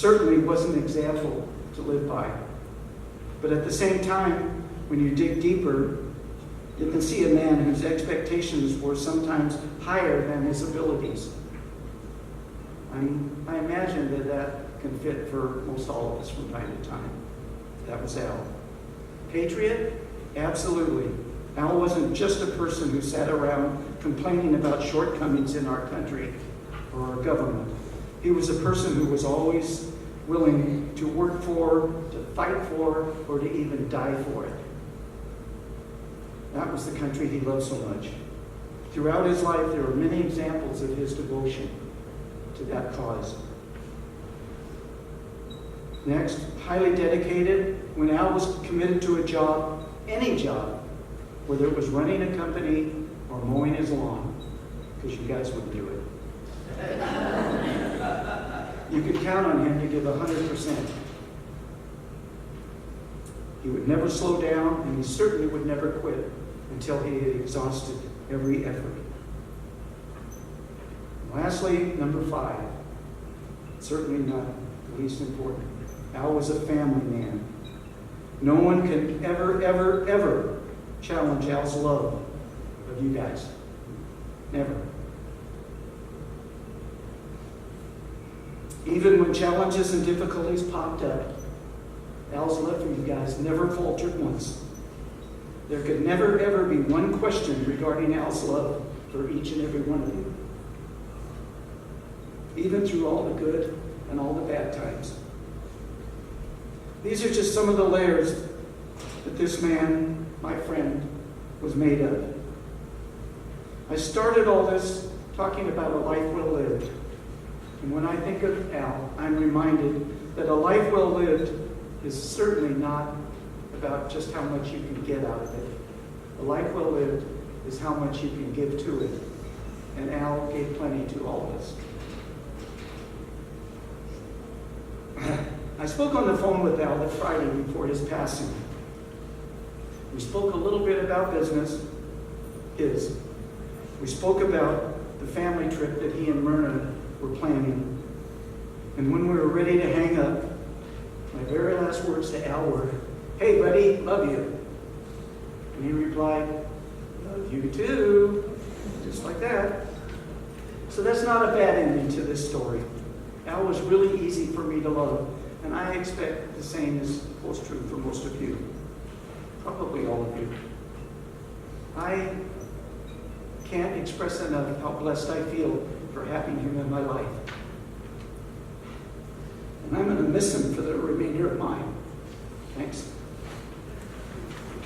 certainly was an example to live by. But at the same time, when you dig deeper, you can see a man whose expectations were sometimes higher than his abilities. I imagine that can fit for most all of us from time to time. That was Al. Patriot? Absolutely. Al wasn't just a person who sat around complaining about shortcomings in our country or our government. He was a person who was always willing to work for, to fight for, or to even die for it. That was the country he loved so much. Throughout his life, there are many examples of his devotion to that cause. Next, highly dedicated. When Al was committed to a job, any job, whether it was running a company or mowing his lawn, because you guys wouldn't do it. You could count on him to give 100%. He would never slow down, and he certainly would never quit until he had exhausted every effort. Lastly, number 5, certainly not the least important. Al was a family man. No one can ever, ever, ever challenge Al's love of you guys. Never. Even when challenges and difficulties popped up, Al's love for you guys never faltered once. There could never, ever be one question regarding Al's love for each and every one of you. Even through all the good and all the bad times. These are just some of the layers that this man, my friend, was made of. I started all this talking about a life well lived. And when I think of Al, I'm reminded that a life well lived is certainly not about just how much you can get out of it. A life well lived is how much you can give to it. And Al gave plenty to all of us. I spoke on the phone with Al that Friday before his passing. We spoke a little bit about business, his. We spoke about the family trip that he and Myrna were planning. And when we were ready to hang up, my very last words to Al were, "Hey buddy, love you." And he replied, "Love you too." Just like that. So that's not a bad ending to this story. Al was really easy for me to love, and I expect the same is holds true for most of you. Probably all of you. I can't express enough how blessed I feel for having him in my life. And I'm going to miss him for the remainder of mine. Thanks.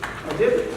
I did it.